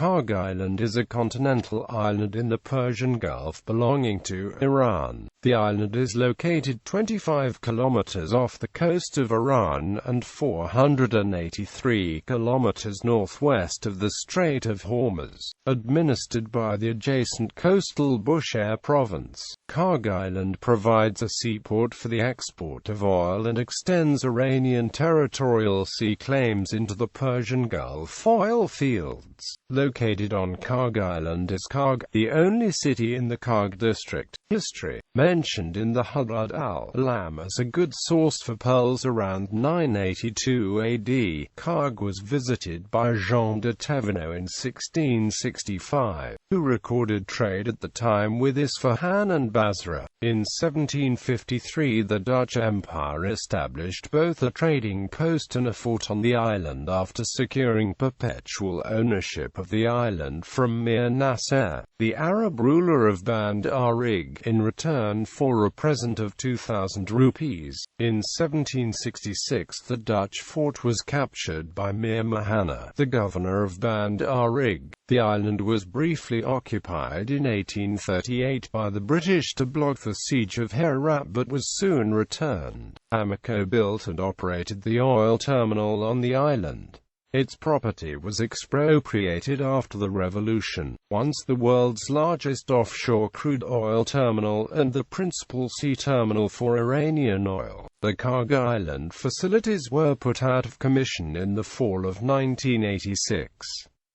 Kharg Island is a continental island in the Persian Gulf belonging to Iran. The island is located 25 kilometers off the coast of Iran and 483 kilometers northwest of the Strait of Hormuz, administered by the adjacent coastal Bushehr Province. Kharg Island provides a seaport for the export of oil and extends Iranian territorial sea claims into the Persian Gulf oil fields. Located on Kharg Island is Kharg, the only city in the Kharg District. History mentioned in the Hudud al-Alam as a good source for pearls around 982 AD. Kharg was visited by Jean de Thévenot in 1665, who recorded trade at the time with Isfahan and Basra. In 1753 the Dutch Empire established both a trading post and a fort on the island after securing perpetual ownership of the island from Mir Nasser, the Arab ruler of Band-ar-Rig, in return for a present of 2,000 rupees. In 1766 the Dutch fort was captured by Mir Mahana, the governor of Band-ar-Rig. The island was briefly occupied in 1838 by the British to block the siege of Herat but was soon returned. Amoco built and operated the oil terminal on the island. Its property was expropriated after the revolution. Once the world's largest offshore crude oil terminal and the principal sea terminal for Iranian oil, the Kharg Island facilities were put out of commission in the fall of 1986.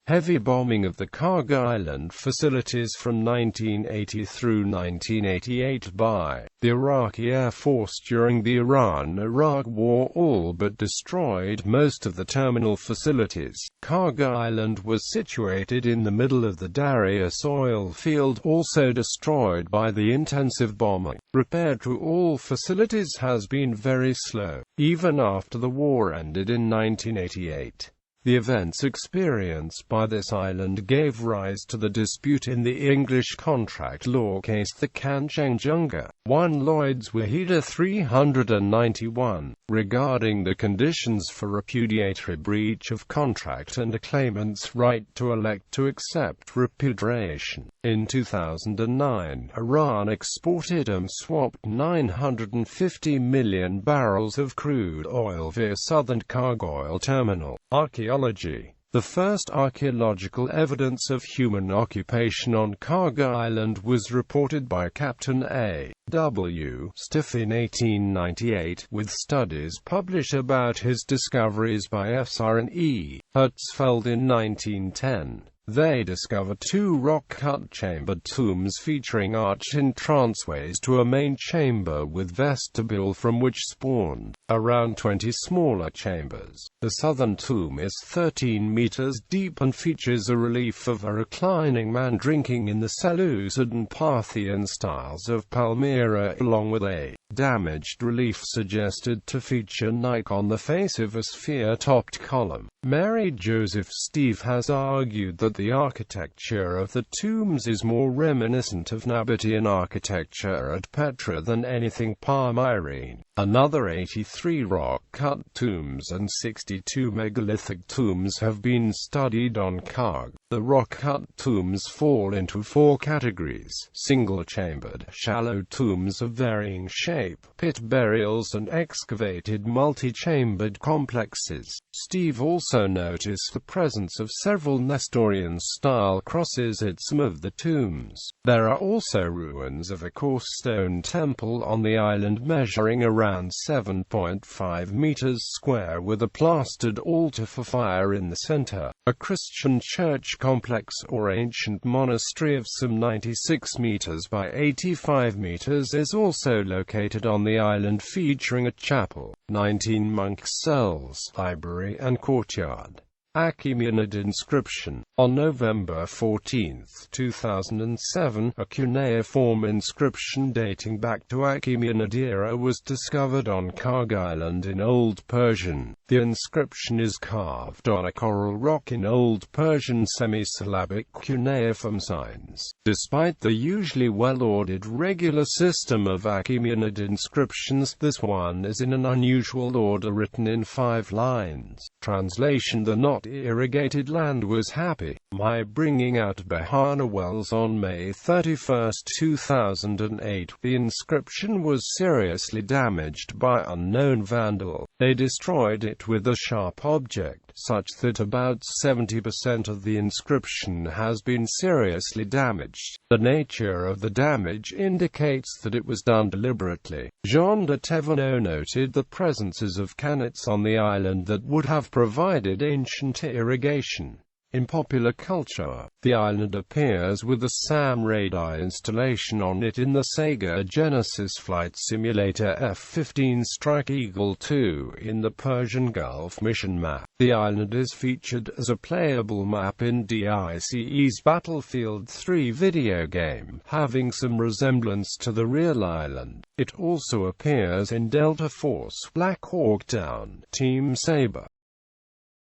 Heavy bombing of the Kharg Island facilities from 1980 through 1988 by the Iraqi Air Force during the Iran-Iraq War all but destroyed most of the terminal facilities. Kharg Island was situated in the middle of the Darius oil field, also destroyed by the intensive bombing. Repair to all facilities has been very slow, even after the war ended in 1988. The events experienced by this island gave rise to the dispute in the English contract law case the Kanchenjunga 1 Lloyds Wahida 391, regarding the conditions for repudiatory breach of contract and a claimant's right to elect to accept repudiation. In 2009, Iran exported and swapped 950 million barrels of crude oil via southern Kharg oil terminal. Archaeology. The first archaeological evidence of human occupation on Kharg Island was reported by Captain A. W. Stiff in 1898, with studies published about his discoveries by F.R. and E. Hertzfeld in 1910. They discovered 2 rock-cut chambered tombs featuring arched entranceways to a main chamber with vestibule from which spawned around 20 smaller chambers. The southern tomb is 13 meters deep and features a relief of a reclining man drinking in the Seleucid and Parthian styles of Palmyra, along with a damaged relief suggested to feature Nike on the face of a sphere-topped column. Mary Joseph Steve has argued that the architecture of the tombs is more reminiscent of Nabatean architecture at Petra than anything Palmyrene. Another 83 rock-cut tombs and 62 megalithic tombs have been studied on Kharg. The rock-cut tombs fall into 4 categories: single-chambered, shallow tombs of varying shape, pit burials, and excavated multi-chambered complexes. Steve also noticed the presence of several Nestorian-style crosses at some of the tombs. There are also ruins of a coarse stone temple on the island measuring around 7.5 meters square with a plastered altar for fire in the center. A Christian church complex or ancient monastery of some 96 meters by 85 meters is also located on the island, featuring a chapel, 19 monk cells, library and courtyard. Achaemenid inscription. On November 14, 2007, a cuneiform inscription dating back to Achaemenid era was discovered on Kharg Island in Old Persian. The inscription is carved on a coral rock in Old Persian semi-syllabic cuneiform signs. Despite the usually well-ordered regular system of Achaemenid inscriptions, this one is in an unusual order, written in 5 lines. Translation: the not irrigated land was happy. My bringing out Bahana wells on May 31, 2008. The inscription was seriously damaged by unknown vandal. They destroyed it with a sharp object, such that about 70% of the inscription has been seriously damaged. The nature of the damage indicates that it was done deliberately. Jean de Thévenot noted the presences of canets on the island that would have provided ancient irrigation. In popular culture, the island appears with a SAM radar installation on it in the Sega Genesis flight simulator F-15 Strike Eagle 2 in the Persian Gulf mission map. The island is featured as a playable map in DICE's Battlefield 3 video game, having some resemblance to the real island. It also appears in Delta Force Black Hawk Down, Team Saber.